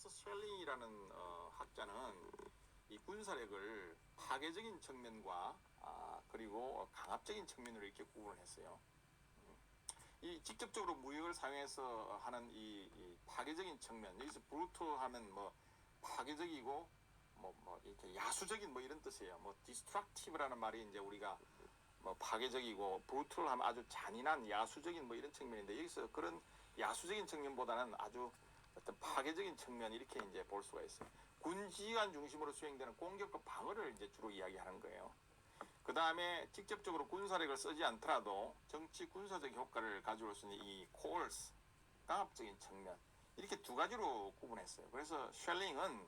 찰스 쉘링이라는 학자는 이 군사력을 파괴적인 측면과 그리고 강압적인 측면으로 이렇게 구분을 했어요. 이 직접적으로 무력을 사용해서 하는 이 파괴적인 측면, 여기서 브루트하면 뭐 파괴적이고 뭐 이렇게 야수적인 뭐 이런 뜻이에요. 뭐 디스트럭티브라는 말이 이제 우리가 뭐 파괴적이고 브루트하면 아주 잔인한 야수적인 뭐 이런 측면인데, 여기서 그런 야수적인 측면보다는 아주 어떤 파괴적인 측면, 이렇게 이제 볼 수가 있어요. 군지휘관 중심으로 수행되는 공격과 방어를 이제 주로 이야기하는 거예요. 그 다음에 직접적으로 군사력을 쓰지 않더라도 정치 군사적 효과를 가져올 수 있는 이 코얼스, 강압적인 측면, 이렇게 두 가지로 구분했어요. 그래서 쉘링은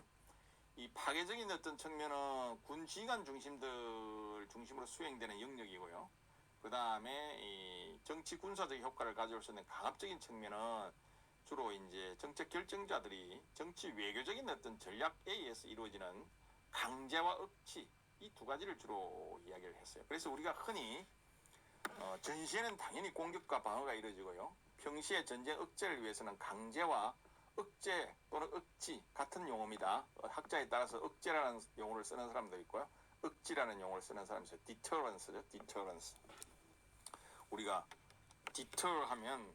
이 파괴적인 어떤 측면은 군 지휘관 중심으로 수행되는 영역이고요. 그 다음에 이 정치 군사적 효과를 가져올 수 있는 강압적인 측면은 주로 이제 정책 결정자들이 정치 외교적인 어떤 전략에 의해서 이루어지는 강제와 억지, 이 두 가지를 주로 이야기를 했어요. 그래서 우리가 흔히 전시에는 당연히 공격과 방어가 이루어지고요. 평시에 전쟁 억제를 위해서는 강제와 억제 또는 억지, 같은 용어입니다. 학자에 따라서 억제라는 용어를 쓰는 사람도 있고요, 억지라는 용어를 쓰는 사람이 있어요. 디터런스죠. 디터런스. 우리가 디터 하면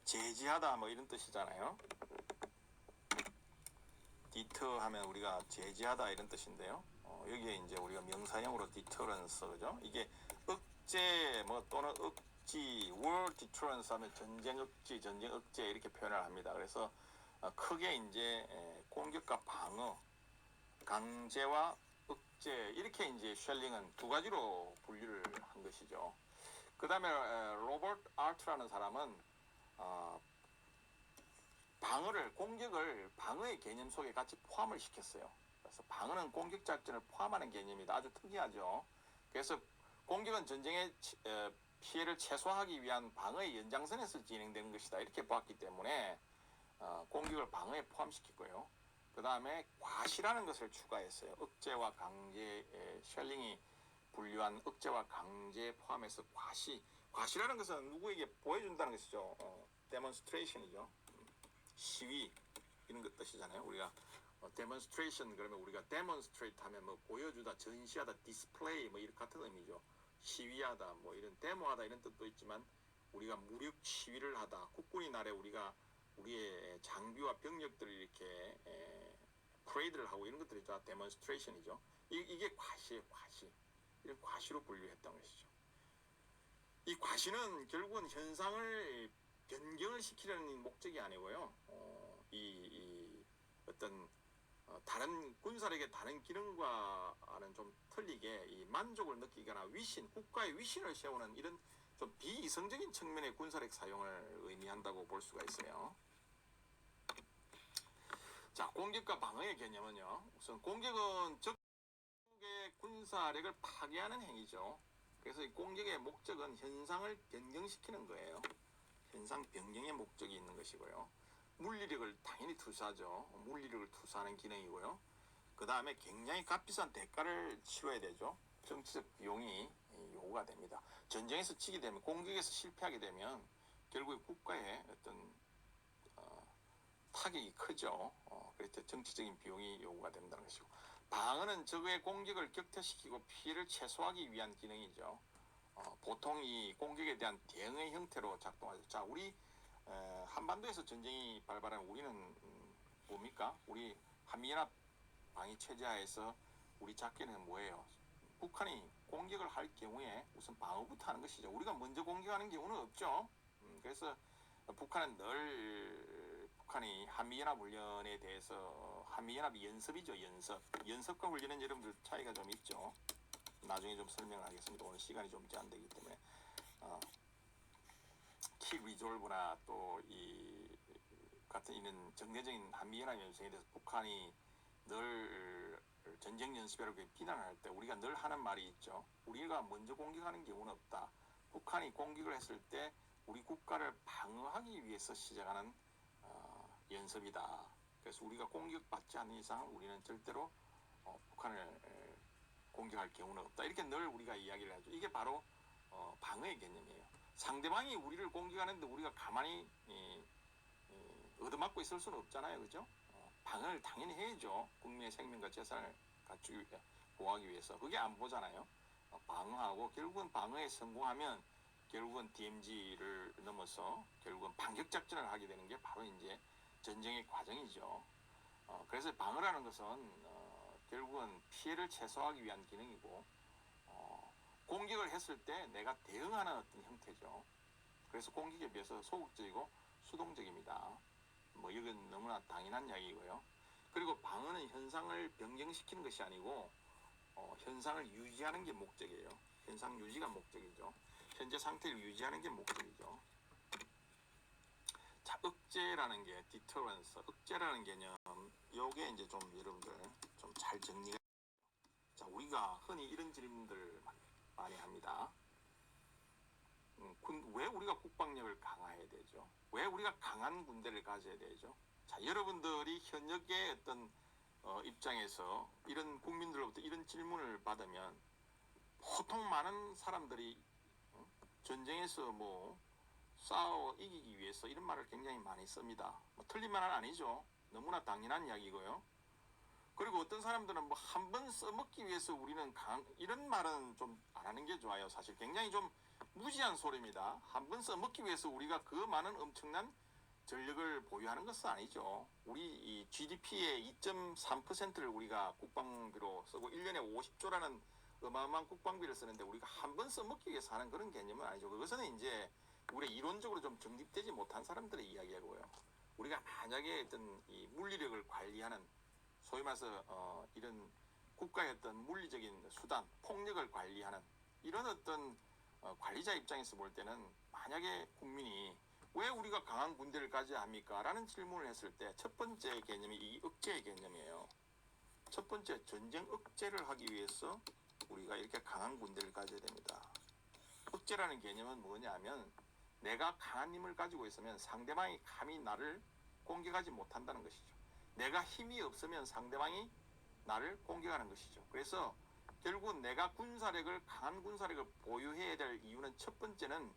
제지하다 뭐 이런 뜻이잖아요. 디터 하면 우리가 제지하다 이런 뜻인데요. 여기에 이제 우리가 명사형으로 디터런스, 그죠? 이게 억제 뭐 또는 억지, war deterrence 하면 전쟁 억지, 전쟁 억제 이렇게 표현을 합니다. 그래서 크게 이제 공격과 방어, 강제와 억제, 이렇게 이제 쉘링은 두 가지로 분류를 한 것이죠. 그 다음에 로버트 아트라는 사람은 방어를, 공격을 방어의 개념 속에 같이 포함을 시켰어요. 그래서 방어는 공격 작전을 포함하는 개념이다. 아주 특이하죠. 그래서 공격은 전쟁의 피해를 최소화하기 위한 방어의 연장선에서 진행되는 것이다, 이렇게 보았기 때문에 공격을 방어에 포함시키고요. 그 다음에 과시라는 것을 추가했어요. 억제와 강제, 쉘링이 분류한 억제와 강제 포함해서 과시라는 것은 누구에게 보여준다는 것이죠. 데몬스트레이션이죠. 시위, 이런 것 뜻이잖아요. 우리가 데몬스트레이션 그러면 우리가 데몬스트레이트 하면 뭐 보여주다, 전시하다, 디스플레이 뭐 이런 같은 의미죠. 시위하다, 뭐 이런 데모하다 이런 뜻도 있지만, 우리가 무력 시위를 하다, 국군이 날에 우리가 우리의 장비와 병력들을 이렇게 프레이드를 하고 이런 것들이 다 데몬스트레이션이죠. 이게 과시예요. 과시. 이런 과시로 분류했던 것이죠. 이 과시는 결국은 현상을 변경을 시키려는 목적이 아니고요. 이 어떤 다른 군사력의 다른 기능과는 좀 틀리게 이 만족을 느끼거나 위신, 국가의 위신을 세우는 이런 좀 비이성적인 측면의 군사력 사용을 의미한다고 볼 수가 있어요. 자, 공격과 방어의 개념은요. 우선 공격은 적의 군사력을 파괴하는 행위죠. 그래서 이 공격의 목적은 현상을 변경시키는 거예요. 현상 변경의 목적이 있는 것이고요. 물리력을 당연히 투사하죠. 물리력을 투사하는 기능이고요. 그 다음에 굉장히 값비싼 대가를 치러야 되죠. 정치적 비용이 요구가 됩니다. 전쟁에서 지게 되면, 공격에서 실패하게 되면 결국에 국가의 어떤 타격이 크죠. 그래서 정치적인 비용이 요구가 된다는 것이고, 방어는 적의 공격을 격퇴시키고 피해를 최소화하기 위한 기능이죠. 보통 이 공격에 대한 대응의 형태로 작동하죠. 자, 우리 한반도에서 전쟁이 발발한 우리는 뭡니까? 우리 한미연합 방위 체제하에서 우리 작전은 뭐예요? 북한이 공격을 할 경우에 우선 방어부터 하는 것이죠. 우리가 먼저 공격하는 경우는 없죠. 그래서 북한은 늘 북한이 한미연합 훈련에 대해서, 한미연합이 연습이죠. 연습과 훈련은 여러분들 차이가 좀 있죠. 나중에 좀 설명을 하겠습니다. 오늘 시간이 좀 제한되기 때문에 키 리졸브나 또 이 같은 이런 정례적인 한미연합 연습에 대해서 북한이 늘 전쟁 연습이라고 비난을 할 때 우리가 늘 하는 말이 있죠. 우리가 먼저 공격하는 경우는 없다. 북한이 공격을 했을 때 우리 국가를 방어하기 위해서 시작하는 연습이다. 그래서 우리가 공격받지 않는 이상 우리는 절대로 북한을 공격할 경우는 없다. 이렇게 늘 우리가 이야기를 하죠. 이게 바로 방어의 개념이에요. 상대방이 우리를 공격하는데 우리가 가만히 얻어맞고 먹고 있을 수는 없잖아요, 그죠? 방어를 당연히 해야죠. 국민의 생명과 재산을 갖추기 위해, 보호하기 위해서. 그게 안보잖아요. 방어하고 결국은 방어에 성공하면 결국은 DMZ를 넘어서 결국은 반격 작전을 하게 되는 게 바로 이제 전쟁의 과정이죠. 그래서 방어라는 것은 결국은 피해를 최소화하기 위한 기능이고 공격을 했을 때 내가 대응하는 어떤 형태죠. 그래서 공격에 비해서 소극적이고 수동적입니다. 뭐 이건 너무나 당연한 이야기고요. 그리고 방어는 현상을 변경시키는 것이 아니고 현상을 유지하는 게 목적이에요. 현상 유지가 목적이죠. 현재 상태를 유지하는 게 목적이죠. 자, 억제라는 게 deterrence, 억제라는 개념, 요게 이제 좀 여러분들 좀 잘 정리가. 자, 우리가 흔히 이런 질문들 많이 합니다. 왜 우리가 국방력을 강화해야 되죠? 왜 우리가 강한 군대를 가져야 되죠? 자, 여러분들이 현역의 어떤 입장에서 이런 국민들로부터 이런 질문을 받으면 보통 많은 사람들이 전쟁에서 뭐 싸워 이기기 위해서 이런 말을 굉장히 많이 씁니다. 뭐 틀린 말은 아니죠. 너무나 당연한 이야기고요. 그리고 어떤 사람들은 뭐 한 번 써먹기 위해서 우리는 이런 말은 좀 안 하는 게 좋아요. 사실 굉장히 좀 무지한 소리입니다. 한 번 써먹기 위해서 우리가 그 많은 엄청난 전력을 보유하는 것은 아니죠. 우리 이 GDP의 2.3%를 우리가 국방비로 쓰고 1년에 50조라는 어마어마한 국방비를 쓰는데 우리가 한 번 써먹기 위해서 하는 그런 개념은 아니죠. 그것은 이제 우리 이론적으로 좀 정립되지 못한 사람들의 이야기고요. 우리가 만약에 어떤 이 물리력을 관리하는 소위 말해서 이런 국가의 어떤 물리적인 수단, 폭력을 관리하는 이런 어떤 관리자 입장에서 볼 때는 만약에 국민이 왜 우리가 강한 군대를 가져야 합니까? 라는 질문을 했을 때 첫 번째 개념이 이 억제의 개념이에요. 첫 번째 전쟁 억제를 하기 위해서 우리가 이렇게 강한 군대를 가져야 됩니다. 억제라는 개념은 뭐냐면 내가 강한 힘을 가지고 있으면 상대방이 감히 나를 공격하지 못한다는 것이죠. 내가 힘이 없으면 상대방이 나를 공격하는 것이죠. 그래서 결국 내가 군사력을 강한 군사력을 보유해야 될 이유는 첫 번째는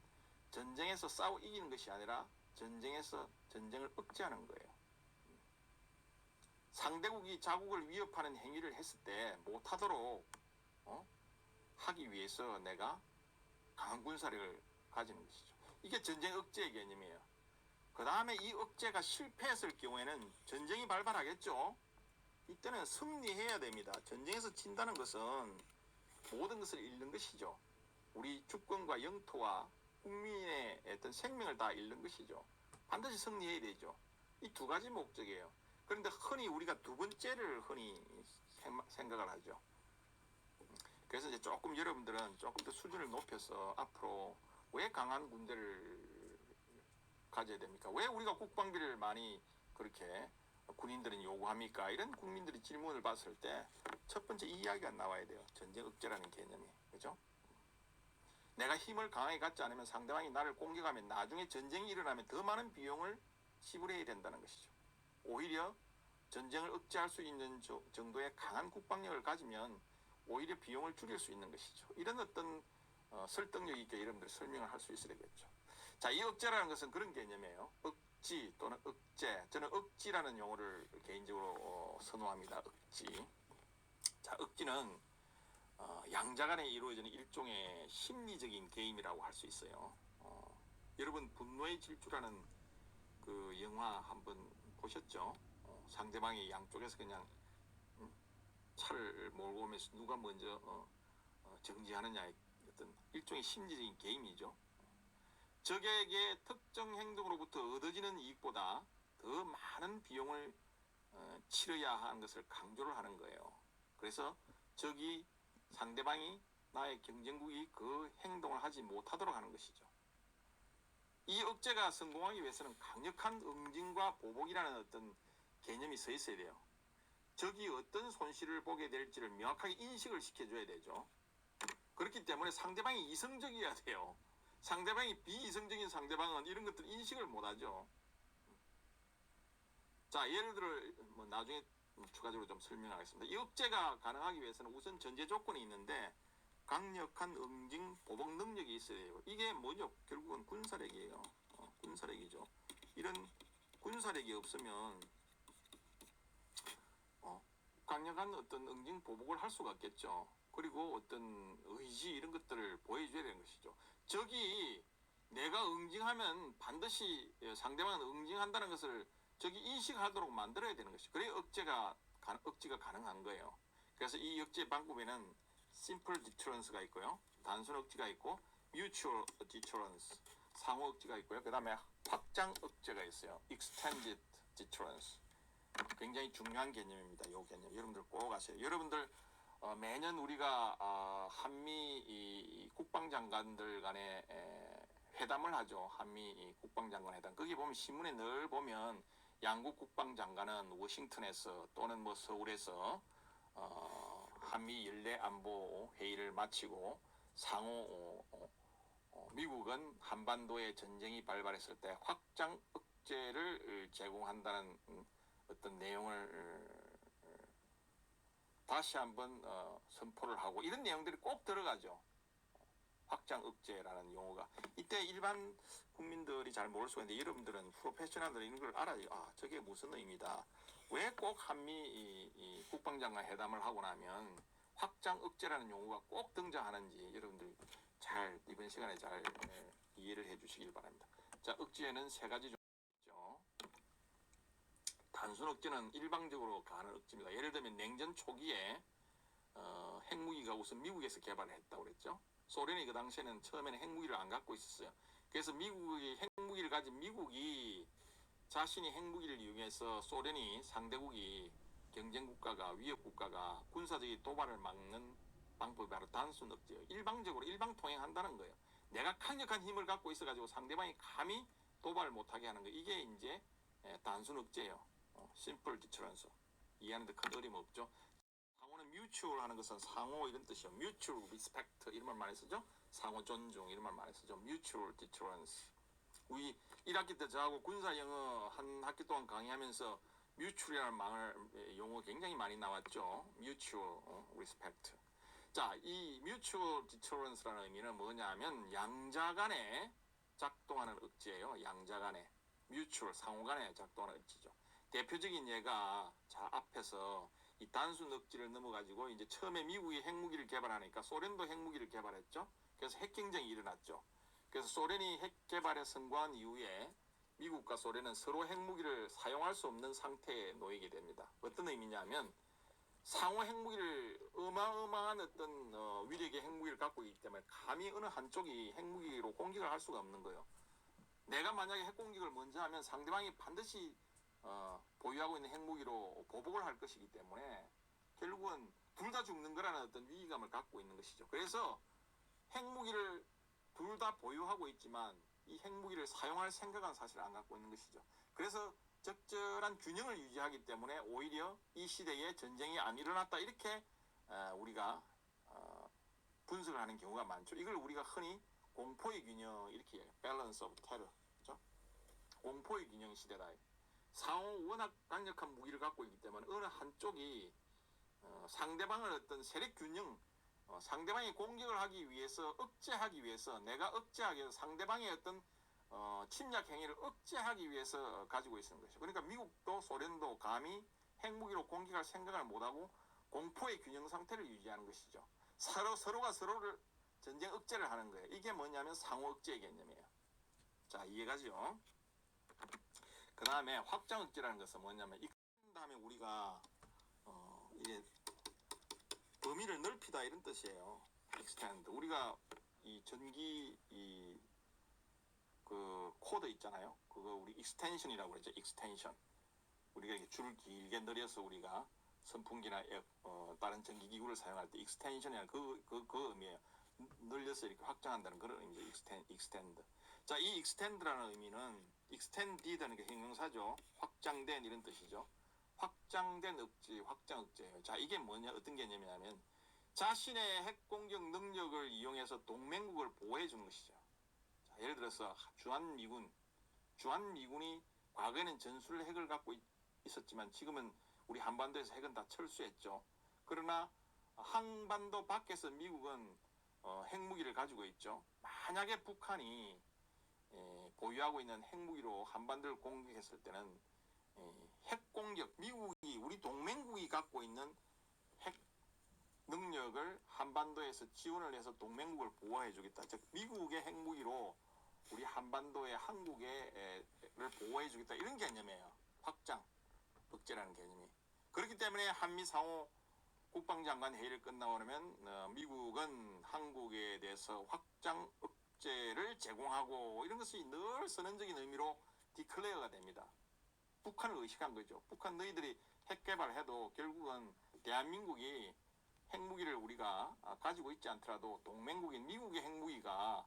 전쟁에서 싸워 이기는 것이 아니라 전쟁에서 전쟁을 억제하는 거예요. 상대국이 자국을 위협하는 행위를 했을 때 못하도록 하기 위해서 내가 강한 군사력을 가지는 것이죠. 이게 전쟁 억제의 개념이에요. 그 다음에 이 억제가 실패했을 경우에는 전쟁이 발발하겠죠. 이때는 승리해야 됩니다. 전쟁에서 진다는 것은 모든 것을 잃는 것이죠. 우리 주권과 영토와 국민의 어떤 생명을 다 잃는 것이죠. 반드시 승리해야 되죠. 이 두 가지 목적이에요. 그런데 흔히 우리가 두 번째를 흔히 생각을 하죠. 그래서 이제 조금 여러분들은 조금 더 수준을 높여서 앞으로 왜 강한 군대를 가져야 됩니까? 왜 우리가 국방비를 많이 그렇게 군인들은 요구합니까? 이런 국민들이 질문을 봤을 때 첫 번째 이 이야기가 나와야 돼요. 전쟁 억제라는 개념이. 그죠? 내가 힘을 강하게 갖지 않으면 상대방이 나를 공격하면 나중에 전쟁이 일어나면 더 많은 비용을 지불해야 된다는 것이죠. 오히려 전쟁을 억제할 수 있는 정도의 강한 국방력을 가지면 오히려 비용을 줄일 수 있는 것이죠. 이런 어떤 설득력 있게 여러분들 설명을 할 수 있어야겠죠. 자, 이 억제라는 것은 그런 개념이에요. 억지 또는 억제. 저는 억지라는 용어를 개인적으로 선호합니다. 억지. 자, 억지는 양자 간에 이루어지는 일종의 심리적인 게임이라고 할 수 있어요. 여러분 분노의 질주라는 그 영화 한번 보셨죠? 상대방이 양쪽에서 그냥 차를 몰고 오면서 누가 먼저 정지하느냐의 어떤 일종의 심리적인 게임이죠. 적에게 특정 행동으로부터 얻어지는 이익보다 더 많은 비용을 치러야 하는 것을 강조를 하는 거예요. 그래서 적이 상대방이 나의 경쟁국이 그 행동을 하지 못하도록 하는 것이죠. 이 억제가 성공하기 위해서는 강력한 응징과 보복이라는 어떤 개념이 서 있어야 돼요. 적이 어떤 손실을 보게 될지를 명확하게 인식을 시켜줘야 되죠. 그렇기 때문에 상대방이 이성적이어야 돼요. 상대방이 비이성적인 상대방은 이런 것들 인식을 못하죠. 자, 예를 들어 뭐 나중에 추가적으로 좀 설명하겠습니다. 이 억제가 가능하기 위해서는 우선 전제 조건이 있는데 강력한 응징 보복 능력이 있어야 돼요. 이게 뭐죠? 결국은 군사력이에요. 군사력이죠. 이런 군사력이 없으면 강력한 어떤 응징 보복을 할 수가 없겠죠. 그리고 어떤 의지 이런 것들을 보여줘야 되는 것이죠. 적이 내가 응징하면 반드시 상대방은 응징한다는 것을 적이 인식하도록 만들어야 되는 것이죠. 그래야 억지가 가능한 거예요. 그래서 이 억제 방법에는 simple deterrence가 있고요. 단순 억지가 있고 mutual deterrence, 상호 억지가 있고요. 그 다음에 확장 억제가 있어요. extended deterrence. 굉장히 중요한 개념입니다. 이 개념 여러분들 꼭 아세요. 여러분들 매년 우리가 한미 국방장관들 간에 회담을 하죠. 한미 국방장관 회담. 거기 보면 신문에 늘 보면 양국 국방장관은 워싱턴에서 또는 뭐 서울에서 한미 연례 안보 회의를 마치고 상호 미국은 한반도에 전쟁이 발발했을 때 확장 억제를 제공한다는 어떤 내용을 다시 한번 선포를 하고 이런 내용들이 꼭 들어가죠. 확장 억제라는 용어가 이때 일반 국민들이 잘 모를 수가 있는데 여러분들은 프로페셔널들이 이런 걸 알아요. 저게 무슨 의미다. 왜 꼭 한미 이 국방장관 회담을 하고 나면 확장 억제라는 용어가 꼭 등장하는지 여러분들 잘 이번 시간에 잘 이해를 해주시길 바랍니다. 자, 억제에는 세 가지 종류가 있죠. 단순 억제는 일방적으로 가하는 억제입니다. 예를 들면 냉전 초기에 핵무기가 우선 미국에서 개발을 했다고 그랬죠. 소련이 그 당시에는 처음에는 핵무기를 안 갖고 있었어요. 그래서 미국이 핵무기를 가진 미국이 자신이 핵무기를 이용해서 소련이 상대국이 경쟁국가가 위협국가가 군사적인 도발을 막는 방법이 바로 단순 억제예요. 일방적으로 일방통행한다는 거예요. 내가 강력한 힘을 갖고 있어가지고 상대방이 감히 도발을 못하게 하는 거 이게 이제 단순 억제예요. simple deterrence. 이해하는데 큰 어려움 없죠. 상호는 mutual 하는 것은 상호 이런 뜻이요. mutual respect 이런 말 많이 쓰죠. 상호 존중 이런 말 많이 쓰죠. mutual deterrence. 우리 1학기 때 저하고 군사 영어 한 학기 동안 강의하면서 mutual이라는 용어 굉장히 많이 나왔죠. mutual respect. 자, 이 mutual deterrence라는 의미는 뭐냐면 양자 간에 작동하는 억제예요. 양자 간에 mutual 상호 간에 작동하는 억지죠. 대표적인 예가 자 앞에서 이 단순 억지를 넘어가지고 이제 처음에 미국이 핵무기를 개발하니까 소련도 핵무기를 개발했죠. 그래서 핵 경쟁이 일어났죠. 그래서 소련이 핵 개발에 성공한 이후에 미국과 소련은 서로 핵무기를 사용할 수 없는 상태에 놓이게 됩니다. 어떤 의미냐면 상호 핵무기를 어마어마한 어떤 위력의 핵무기를 갖고 있기 때문에 감히 어느 한쪽이 핵무기로 공격을 할 수가 없는 거예요. 내가 만약에 핵공격을 먼저 하면 상대방이 반드시 보유하고 있는 핵무기로 보복을 할 것이기 때문에 결국은 둘 다 죽는 거라는 어떤 위기감을 갖고 있는 것이죠. 그래서 핵무기를 둘 다 보유하고 있지만 이 핵무기를 사용할 생각은 사실 안 갖고 있는 것이죠. 그래서 적절한 균형을 유지하기 때문에 오히려 이 시대에 전쟁이 안 일어났다 이렇게 우리가 분석을 하는 경우가 많죠. 이걸 우리가 흔히 공포의 균형 이렇게 해요. Balance of Terror. 그렇죠? 공포의 균형 시대다. 상호 워낙 강력한 무기를 갖고 있기 때문에 어느 한쪽이 상대방을 어떤 세력 균형 상대방이 공격을 하기 위해서 억제하기 위해서 내가 억제하기 위해서 상대방의 어떤 침략 행위를 억제하기 위해서 가지고 있는 것이죠. 그러니까 미국도 소련도 감히 핵무기로 공격할 생각을 못하고 공포의 균형 상태를 유지하는 것이죠. 서로가 서로를 전쟁 억제를 하는 거예요. 이게 뭐냐면 상호 억제의 개념이에요. 자, 이해가죠? 그 다음에 확장 억제라는 것은 뭐냐면 이 다음에 우리가 이게 범위를 넓히다 이런 뜻이에요. extend. 우리가 이 전기 그 코드 있잖아요. 그거 우리 extension이라고 그러죠. extension. 우리가 이렇게 줄을 길게 늘려서 우리가 선풍기나 다른 전기 기구를 사용할 때 extension이라는 그 의미예요. 늘려서 이렇게 확장한다는 그런 의미죠. extend. 자, 이 extend라는 의미는 extended라는 게 형용사죠. 확장된 이런 뜻이죠. 확장된 억제, 확장 억제예요. 자, 이게 뭐냐, 어떤 개념이냐면 자신의 핵 공격 능력을 이용해서 동맹국을 보호해 주는 것이죠. 자, 예를 들어서 주한미군이 과거에는 전술 핵을 갖고 있었지만 지금은 우리 한반도에서 핵은 다 철수했죠. 그러나 한반도 밖에서 미국은 핵무기를 가지고 있죠. 만약에 북한이 보유하고 있는 핵무기로 한반도를 공격했을 때는 핵공격, 미국이 우리 동맹국이 갖고 있는 핵 능력을 한반도에서 지원을 해서 동맹국을 보호해주겠다. 즉 미국의 핵무기로 우리 한반도의 한국을 보호해주겠다. 이런 개념이에요. 확장 억제라는 개념이. 그렇기 때문에 한미 상호 국방장관 회의를 끝나고 나면 미국은 한국에 대해서 확장 억제를 제공하고 이런 것이 늘 선언적인 의미로 디클레어가 됩니다. 북한을 의식한 거죠. 북한 너희들이 핵 개발해도 결국은 대한민국이 핵무기를 우리가 가지고 있지 않더라도 동맹국인 미국의 핵무기가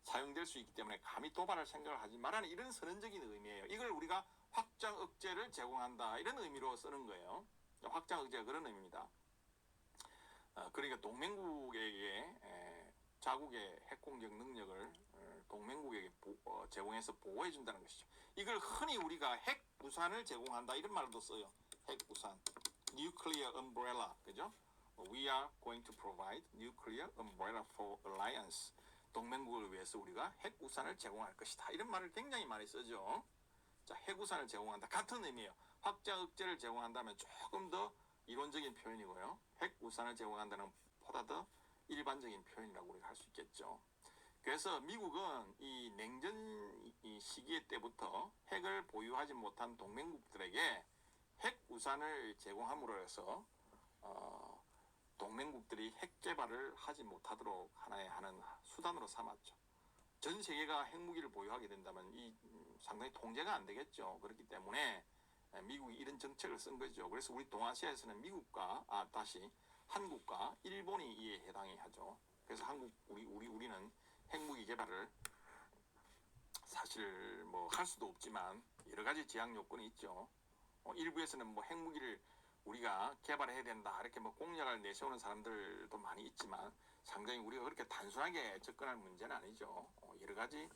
사용될 수 있기 때문에 감히 도발할 생각을 하지 말라는 이런 선언적인 의미예요. 이걸 우리가 확장 억제를 제공한다 이런 의미로 쓰는 거예요. 확장 억제가 그런 의미입니다. 그러니까 동맹국에게 자국의 핵공격 능력을 동맹국에게 제공해서 보호해 준다는 것이죠. 이걸 흔히 우리가 핵우산을 제공한다 이런 말도 써요. 핵우산, nuclear umbrella, 그죠? We are going to provide nuclear umbrella for alliance. 동맹국을 위해서 우리가 핵우산을 제공할 것이다. 이런 말을 굉장히 많이 쓰죠. 자, 핵우산을 제공한다. 같은 의미예요. 확장 억제를 제공한다면 조금 더 이론적인 표현이고요. 핵우산을 제공한다는 보다 더 일반적인 표현이라고 우리가 할 수 있겠죠. 그래서 미국은 이 냉전 시기에 때부터 핵을 보유하지 못한 동맹국들에게 핵우산을 제공함으로 해서 동맹국들이 핵 개발을 하지 못하도록 하나의 하는 수단으로 삼았죠. 전 세계가 핵무기를 보유하게 된다면 이 상당히 통제가 안 되겠죠. 그렇기 때문에 미국이 이런 정책을 쓴 거죠. 그래서 우리 동아시아에서는 미국과 한국과 일본이 이에 해당이 하죠. 그래서 우리는 핵무기 개발을 사실 뭐 할 수도 없지만 여러 가지 제약 요건이 있죠. 일부에서는 뭐 핵무기를 우리가 개발해야 된다 이렇게 뭐 공약을 내세우는 사람들도 많이 있지만 상당히 우리가 그렇게 단순하게 접근할 문제는 아니죠. 여러 가지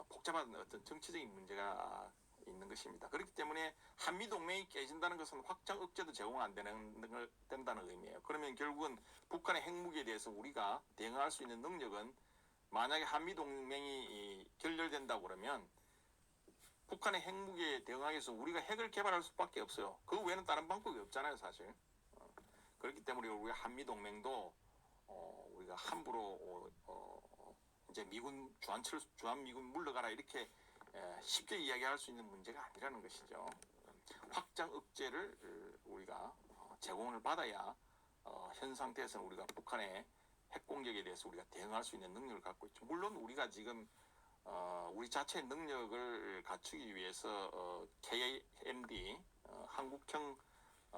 복잡한 어떤 정치적인 문제가 있는 것입니다. 그렇기 때문에 한미 동맹이 깨진다는 것은 확장 억제도 제공 안 된다는 의미예요. 그러면 결국은 북한의 핵무기에 대해서 우리가 대응할 수 있는 능력은 만약에 한미 동맹이 결렬된다고 그러면 북한의 핵무기에 대응하기 위해서 우리가 핵을 개발할 수밖에 없어요. 그 외에는 다른 방법이 없잖아요, 사실. 그렇기 때문에 우리 한미 동맹도 우리가 함부로 이제 미군 주한 미군 물러가라 이렇게 쉽게 이야기할 수 있는 문제가 아니라는 것이죠. 확장 억제를 우리가 제공을 받아야 현 상태에서는 우리가 북한의 핵 공격에 대해서 우리가 대응할 수 있는 능력을 갖고 있죠. 물론 우리가 지금 우리 자체의 능력을 갖추기 위해서 KMD 한국형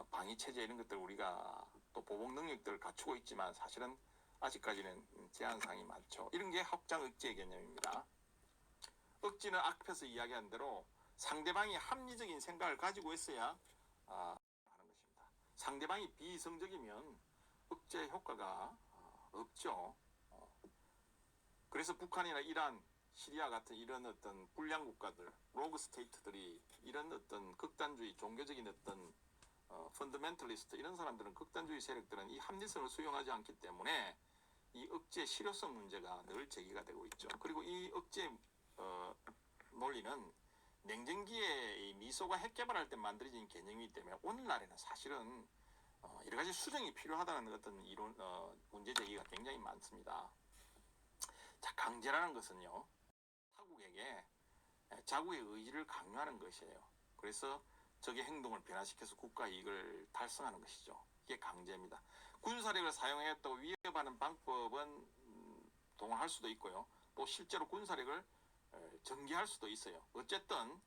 방위 체제 이런 것들 우리가 또 보복 능력들을 갖추고 있지만 사실은 아직까지는 제한사항이 많죠. 이런 게 확장 억제 개념입니다. 억지는 앞에서 이야기한 대로 상대방이 합리적인 생각을 가지고 있어야 하는 것입니다. 상대방이 비이성적이면 억제 효과가 없죠. 그래서 북한이나 이란, 시리아 같은 이런 어떤 불량 국가들, 로그 스테이트들이 이런 어떤 극단주의, 종교적인 어떤 펀더멘털리스트 이런 사람들은 극단주의 세력들은 이 합리성을 수용하지 않기 때문에 이 억제 실효성 문제가 늘 제기가 되고 있죠. 그리고 이 억제 논리는 냉전기에 이 미소가 핵 개발할 때 만들어진 개념이기 때문에 오늘날에는 사실은 여러 가지 수정이 필요하다는 어떤 이론 문제 제기가 굉장히 많습니다. 자, 강제라는 것은요 타국에게 자국의 의지를 강요하는 것이에요. 그래서 적의 행동을 변화시켜서 국가 이익을 달성하는 것이죠. 이게 강제입니다. 군사력을 사용했다고 위협하는 방법은 동원할 수도 있고요. 또 실제로 군사력을 전개할 수도 있어요. 어쨌든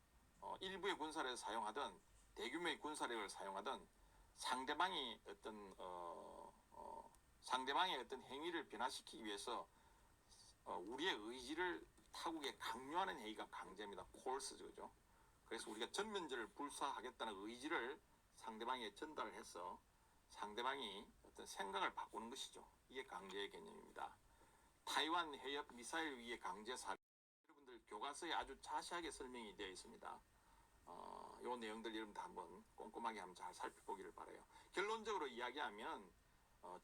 일부의 군사력을 사용하든 대규모의 군사력을 사용하든 상대방이 상대방의 어떤 행위를 변화시키기 위해서 우리의 의지를 타국에 강요하는 행위가 강제입니다. 콜스죠. 그래서 우리가 전면전을 불사하겠다는 의지를 상대방에 전달을 해서 상대방이 어떤 생각을 바꾸는 것이죠. 이게 강제의 개념입니다. 타이완 해협 미사일 위해 강제 살해 여러분들 교과서에 아주 자세하게 설명이 되어 있습니다. 요 내용들 여러분들 한번 꼼꼼하게 한번 잘 살펴보기를 바라요. 결론적으로 이야기하면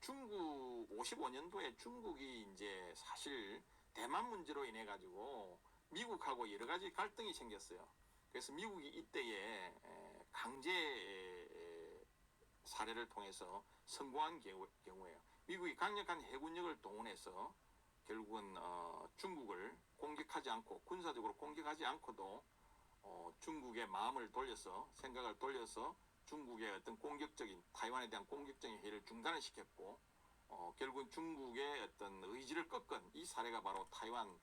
중국 55년도에 중국이 이제 사실 대만 문제로 인해 가지고 미국하고 여러 가지 갈등이 생겼어요. 그래서 미국이 이때에 강제 사례를 통해서 성공한 경우예요. 미국이 강력한 해군력을 동원해서 결국은 중국을 공격하지 않고 군사적으로 공격하지 않고도 중국의 마음을 돌려서 생각을 돌려서 중국의 어떤 공격적인 타이완에 대한 공격적인 회의를 중단을 시켰고 결국은 중국의 어떤 의지를 꺾은 이 사례가 바로 타이완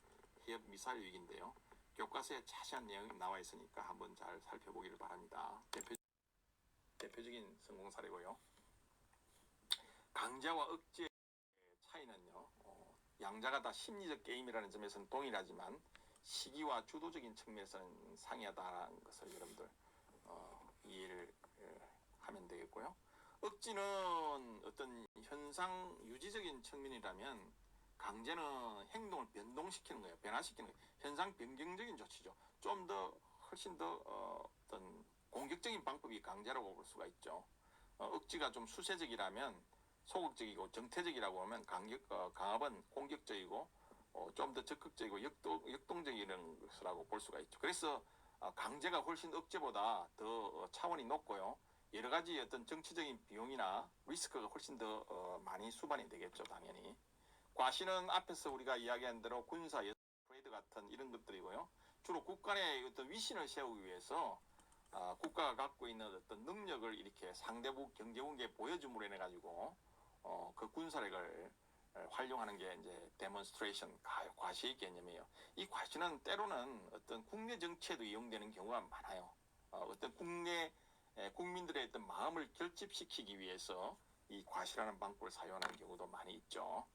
해협 미사일 위기인데요. 교과서에 자세한 내용이 나와 있으니까 한번 잘 살펴보기를 바랍니다. 대표적인 성공 사례고요. 강자와 억지의 차이는요. 양자가 다 심리적 게임이라는 점에서는 동일하지만 시기와 주도적인 측면에서는 상이하다는 것을 여러분들 이해를 하면 되겠고요. 억지는 어떤 현상 유지적인 측면이라면 강제는 행동을 변동시키는 거예요. 변화시키는 거예요. 현상 변경적인 조치죠. 좀 더 훨씬 더 어떤 공격적인 방법이 강제라고 볼 수가 있죠. 억지가 좀 수세적이라면 소극적이고 정태적이라고 하면 강압은 공격적이고 좀 더 적극적이고 역동적인 것이라고 볼 수가 있죠. 그래서 강제가 훨씬 억제보다 더 차원이 높고요. 여러 가지 어떤 정치적인 비용이나 리스크가 훨씬 더 많이 수반이 되겠죠, 당연히. 과시는 앞에서 우리가 이야기한 대로 군사 트레이드 같은 이런 것들이고요. 주로 국가 의 어떤 위신을 세우기 위해서 국가가 갖고 있는 어떤 능력을 이렇게 상대국 경제국에 보여줌으로 인해 가지고 그 군사력을 활용하는 게 이제 데몬스트레이션 과시의 개념이에요. 이 과시는 때로는 어떤 국내 정치에도 이용되는 경우가 많아요. 어떤 국내 국민들의 어떤 마음을 결집시키기 위해서 이 과시라는 방법을 사용하는 경우도 많이 있죠.